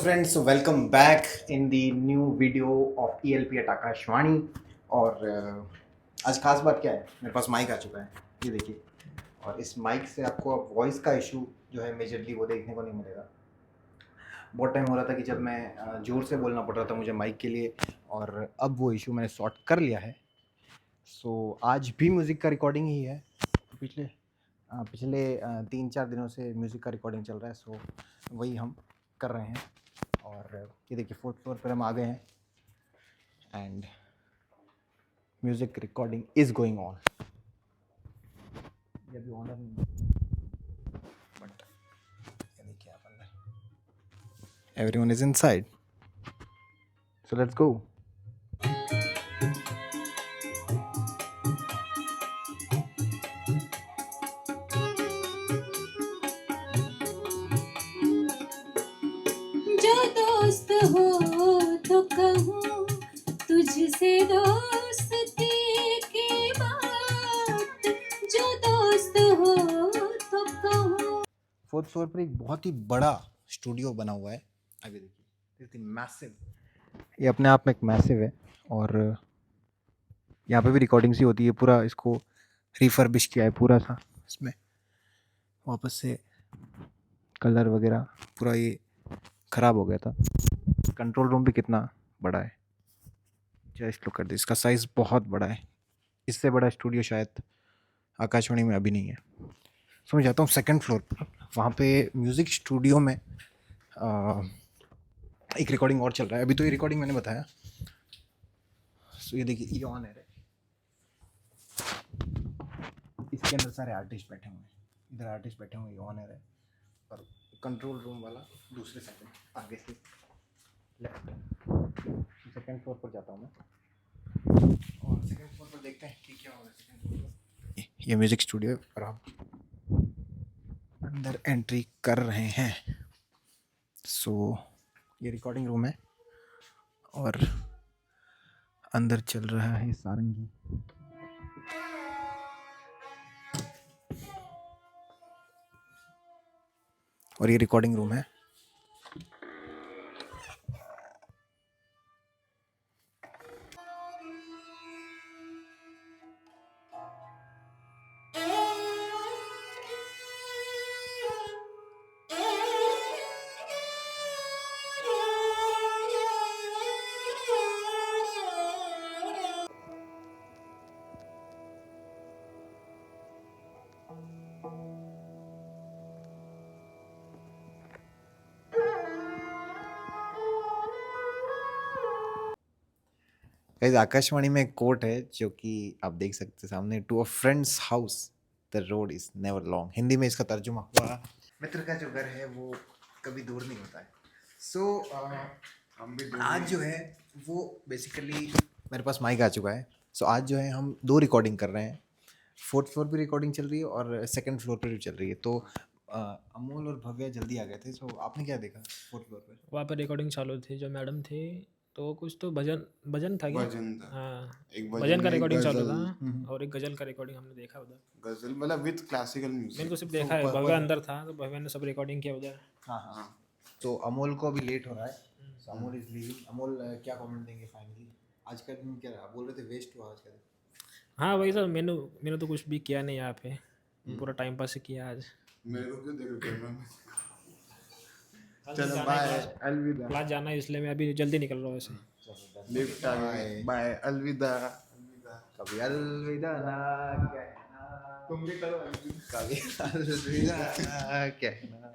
friends, so welcome back in the new video of ELP at Akashvani. और आज खास बात क्या है, मेरे पास माइक आ चुका है, ये देखिए। और इस माइक से आपको अब वॉइस का इशू जो है मेजरली वो देखने को नहीं मिलेगा। बहुत टाइम हो रहा था कि जब मैं ज़ोर से बोलना पड़ रहा था मुझे माइक के लिए, और अब वो इशू मैंने सॉर्ट कर लिया है। सो आज भी म्यूज़िक का रिकॉर्डिंग ही है। पिछले 3-4 दिनों से म्यूज़िक का रिकॉर्डिंग चल रहा है, सो वही हम कर रहे हैं। और ये देखिए 4th फ्लोर पर हम आ गए हैं and music recording is going on. ये अभी ऑनर नहीं, बट ये देखिए आप अंदर, everyone is inside, so let's go. जो दोस्त हो तो कहूँ तुझसे दोस्ती की बात, जो दोस्त हो तो कहूँ। 4th फ्लोर पर एक बहुत ही बड़ा स्टूडियो बना हुआ है। आगे देखिए, मैसिव, ये अपने आप में एक मैसिव है। और यहाँ पे भी रिकॉर्डिंग्स ही होती है। पूरा इसको रिफर्बिश किया है पूरा था, इसमें वापस से कलर वगैरह पूरा ये ख़राब हो गया था। कंट्रोल रूम भी कितना बड़ा है, जस्ट लुक एट दिस, इसका साइज़ बहुत बड़ा है। इससे बड़ा स्टूडियो शायद आकाशवाणी में अभी नहीं है। सो मैं जाता हूँ 2nd फ्लोर पर, वहाँ पे म्यूज़िक स्टूडियो में एक रिकॉर्डिंग और चल रहा है। अभी तो ये रिकॉर्डिंग मैंने बताया। सो ये देखिए, ये ऑन है, इसके अंदर सारे आर्टिस्ट बैठे हुए हैं, इधर आर्टिस्ट बैठे हुए हैं, ये ऑन है। और कंट्रोल रूम वाला दूसरे साइड में आगे से लेफ्ट। 2nd फ्लोर पर जाता हूँ मैं, और 2nd फ्लोर पर देखते हैं कि क्या हो रहा है 2nd फ्लोर पर। ये म्यूज़िक स्टूडियो है और हम अंदर एंट्री कर रहे हैं। सो ये रिकॉर्डिंग रूम है और अंदर चल रहा है सारंगी। और ये रिकॉर्डिंग रूम है। गाइस, आकाशवाणी में एक कोट है जो कि आप देख सकते हैं सामने, to a friend's house the road is never long. Hindi में इसका तर्जुमा हुआ, मित्र का जो घर है वो कभी दूर नहीं होता है। सो हम भी आज जो है वो बेसिकली मेरे पास माइक आ चुका है। सो आज जो है हम 2 रिकॉर्डिंग कर रहे हैं। 4th फ्लोर पे रिकॉर्डिंग चल रही है और 2nd फ्लोर पे भी चल रही है। तो अमोल और भव्या जल्दी आ गए थे। सो आपने क्या देखा 4th फ्लोर पे? वहाँ पर रिकॉर्डिंग चालू थी, जो मैडम थी तो कुछ तो भजन भजन था क्या? भजन था। हाँ, एक भजन का में रिकॉर्डिंग चालू गजल, था और एक गजल का रिकॉर्डिंग हमने देखा उधर। गजल मतलब विद क्लासिकल मैंने म्यूजिक। तो सिर्फ देखा है, भव्या अंदर था तो भव्या ने सब रिकॉर्डिंग किया उधर। हाँ हाँ। तो अमोल को अभी लेट हो रहा है, so Amol is leaving. Amol क्या कमेंट देंगे फाइनली? आज का दिन क्या रहा? बोल रहे थे वेस्ट हुआ आज का दिन। हाँ वही सर, मैंने मैंने तो कुछ भी किया नहीं यहाँ पे, पूरा टाइम पास ही किया आज। मेरे को क्यों देख रहे कैमरा में? कल चलो जाना है बाय, क्लास, अलविदा। क्लास जाना है इसलिए मैं अभी जल्दी निकल रहा हूँ ऐसे। लिफ्ट आ गई, बाय, अलविदा। कभी अलविदा ना कहना, तुम भी करो अलविदा। कभी अलविदा ना कहना।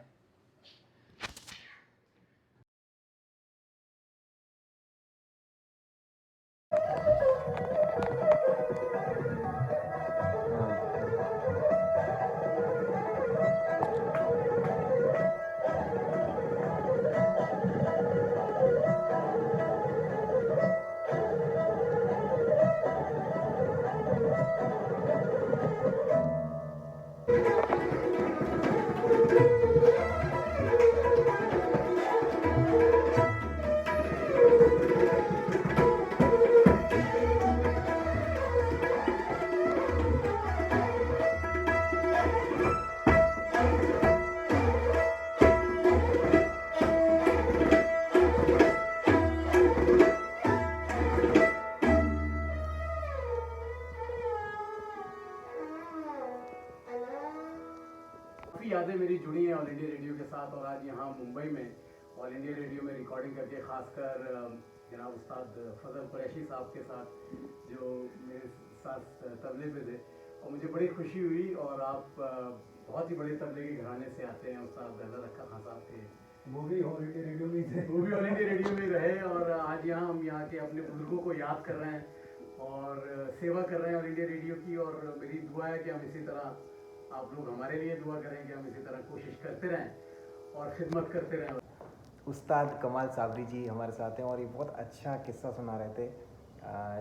ऑल इंडिया रेडियो के साथ, और आज यहाँ मुंबई में ऑल इंडिया रेडियो में रिकॉर्डिंग करके, खासकर जनाब उस्ताद फजल कुरैशी साहब के साथ जो मेरे साथ तबले पे थे, और मुझे बड़ी खुशी हुई। और आप बहुत ही बड़े तबले के घराने से आते हैं, उस्ताद गज़ल रखा खान साहब थे, वो भी ऑल इंडिया रेडियो में थे, वो भी ऑल इंडिया रेडियो में रहे। और आज यहाँ हम यहाँ के अपने बुजुर्गों को याद कर रहे हैं और सेवा कर रहे हैं ऑल इंडिया रेडियो की। और मेरी दुआ है कि हम इसी तरह, आप लोग हमारे लिए दुआ करें कि हम इसी तरह कोशिश करते रहें और ख़िदमत करते रहें। उस्ताद कमाल साबरी जी हमारे साथ हैं और ये बहुत अच्छा किस्सा सुना रहे थे,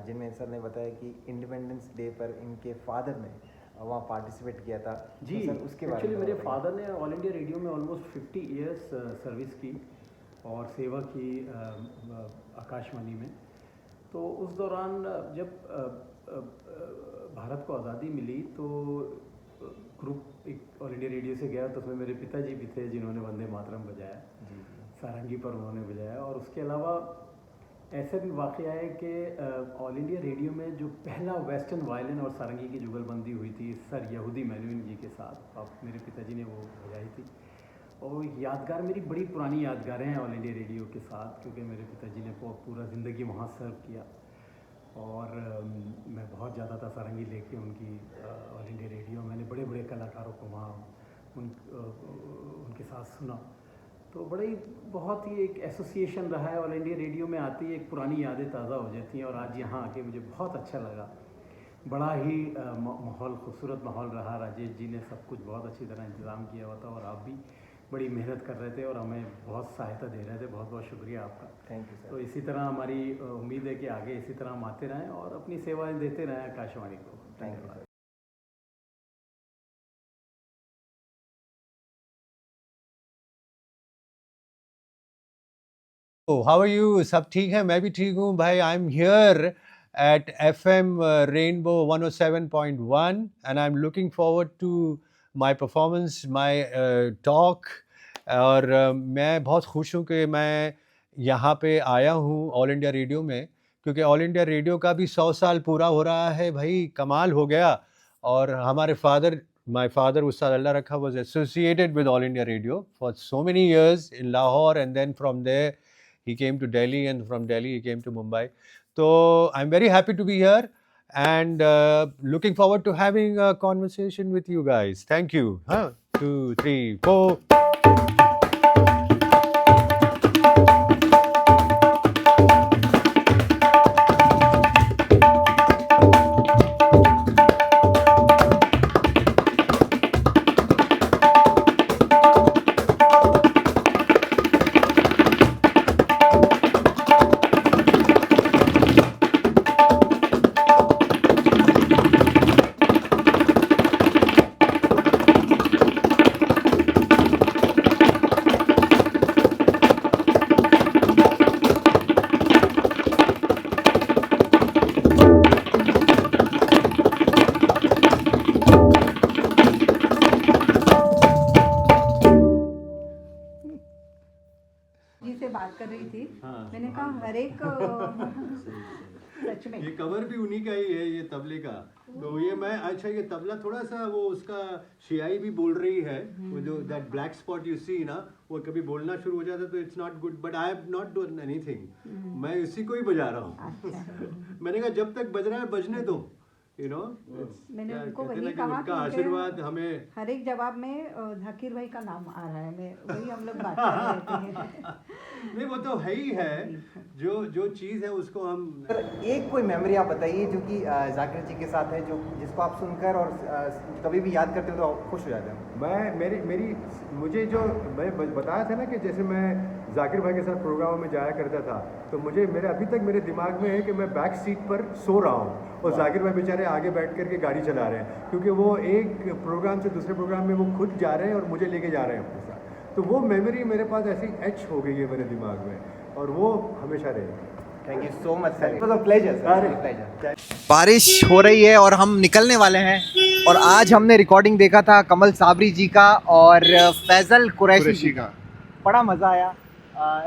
जिनमें सर ने बताया कि इंडिपेंडेंस डे पर इनके फादर ने वहाँ पार्टिसिपेट किया था। जी, तो सर उसके बारे एक्चुअली में मेरे बताइए। फादर ने ऑल इंडिया रेडियो में ऑलमोस्ट 50 इयर्स सर्विस की और सेवा की आकाशवाणी में। तो उस दौरान जब भारत को आज़ादी मिली तो ग्रुप एक ऑल इंडिया रेडियो से गया, तो उसमें मेरे पिताजी भी थे जिन्होंने वंदे मातरम बजाया, सारंगी पर उन्होंने बजाया। और उसके अलावा ऐसा भी वाक़या है कि ऑल इंडिया रेडियो में जो पहला वेस्टर्न वायलिन और सारंगी की जुगलबंदी हुई थी सर यहूदी मैनुइन जी के साथ, अब मेरे पिताजी ने वो बजाई थी। और यादगार, मेरी बड़ी पुरानी यादगारें हैं ऑल इंडिया रेडियो के साथ, क्योंकि मेरे पिताजी ने पूरा ज़िंदगी वहाँ सर्व किया और मैं बहुत ज़्यादा था सारंगी लेके उनकी ऑल इंडिया रेडियो। मैंने बड़े बड़े कलाकारों को वहाँ उनके साथ सुना, तो बड़ी बहुत ही एक एसोसिएशन रहा है ऑल इंडिया रेडियो में। आती है एक पुरानी यादें ताज़ा हो जाती हैं। और आज यहाँ आके मुझे बहुत अच्छा लगा, बड़ा ही माहौल, खूबसूरत माहौल रहा। राजेश जी ने सब कुछ बहुत अच्छी तरह इंतज़ाम किया हुआ था और आप भी बड़ी मेहनत कर रहे थे और हमें बहुत सहायता दे रहे थे। बहुत बहुत शुक्रिया आपका, थैंक यू सर। तो इसी तरह हमारी उम्मीद है कि आगे इसी तरह हम आते रहें और अपनी सेवाएं देते रहें आकाशवाणी को। Thank you sir. How are you? सब ठीक है? मैं भी ठीक हूँ भाई। I am here at FM Rainbow 107.1 and I'm looking forward to my performance, my talk। और मैं बहुत खुश हूँ कि मैं यहाँ पे आया हूँ ऑल इंडिया रेडियो में, क्योंकि ऑल इंडिया रेडियो का भी 100 साल पूरा हो रहा है भाई, कमाल हो गया। और हमारे father, my father Ustad Allah Rakha was associated with All India Radio for so many years in Lahore, and then from there he came to Delhi, and from Delhi he came to Mumbai. So I'm very happy to be here and looking forward to having a conversation with you guys. Thank you. 2, 3, 4. जी से बात कर रही थी। मैंने कहा हर एक सच में ये कवर भी उन्हीं का ही है, ये तबले का। तो ये मैं, अच्छा ये तबला थोड़ा सा वो उसका शियाई भी बोल रही है, वो जो that black spot you see ना, वो कभी बोलना शुरू हो जाता है तो it's not good, but I have not done anything. मैं इसी को ही बजा रहा हूँ। मैंने कहा जब तक बज रहा है बजने दो, यू नो। मैंने उनको वही कहा उनका कि आशीर्वाद हमें, हर एक जवाब में झाकिर भाई का नाम आ रहा है, मैं वही हम लोग बात कर रहे थे। नहीं वो तो है ही है, जो चीज़ है उसको हम। सर एक कोई मेमोरी आप बताइए जो कि जाकिर जी के साथ है, जो जिसको आप सुनकर और कभी भी याद करते हो तो आप खुश हो जाते हो। मुझे जो मैं बताया था ना कि जैसे मैं जाकिर भाई के साथ प्रोग्रामों में जाया करता था, तो मेरे अभी तक मेरे दिमाग में है कि मैं बैक सीट पर सो रहा हूँ और जाकिर भाई बेचारे आगे बैठ करके गाड़ी चला रहे हैं, क्योंकि वो एक प्रोग्राम से दूसरे प्रोग्राम में वो खुद जा रहे हैं और मुझे लेके जा रहे हैं अपने साथ। तो वो मेमोरी मेरे पास ऐसी एच हो गई है मेरे दिमाग में और वो हमेशा रहेगी। Thank you so much sir, it was a pleasure. बारिश हो रही है और हम निकलने वाले हैं, और आज हमने रिकॉर्डिंग देखा था कमल साबरी जी का और फैजल कुरैशी जी का। बड़ा मज़ा आया।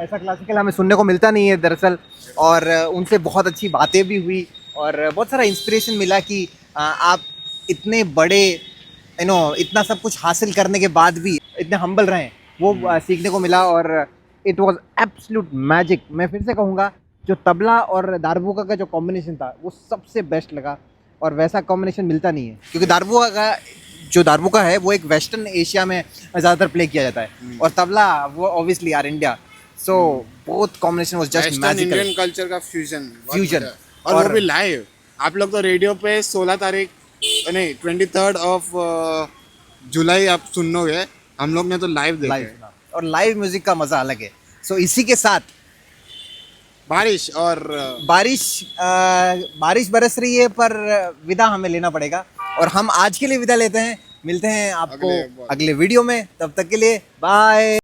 ऐसा क्लासिकल हमें सुनने को मिलता नहीं है दरअसल, और उनसे बहुत अच्छी बातें भी हुई और बहुत सारा इंस्पिरेशन मिला कि आप इतने बड़े इतना सब कुछ हासिल करने के बाद भी इतने हम्बल रहें, वो सीखने को मिला और इट वाज एब्सोल्यूट मैजिक। मैं फिर से कहूँगा जो तबला और दारबुका का जो कॉम्बिनेशन था वो सबसे बेस्ट लगा, और वैसा कॉम्बिनेशन मिलता नहीं है, क्योंकि दारबुका है वो एक वेस्टर्न एशिया में ज़्यादातर प्ले किया जाता है, और तबला वो ऑब्वियसली यार India, so both combination was just western magical. Indian culture का फ्यूजन और वो भी लाइव। आप लोग तो रेडियो पे 16 तारीख नहीं 23rd ऑफ जुलाई आप सुनोगे, हम लोग ने तो लाइव देखा है। लाइव, और लाइव म्यूजिक का मज़ा अलग है। सो इसी के साथ बारिश और बारिश बरस रही है, पर विदा हमें लेना पड़ेगा, और हम आज के लिए विदा लेते हैं। मिलते हैं आपको अगले वीडियो में, तब तक के लिए बाय।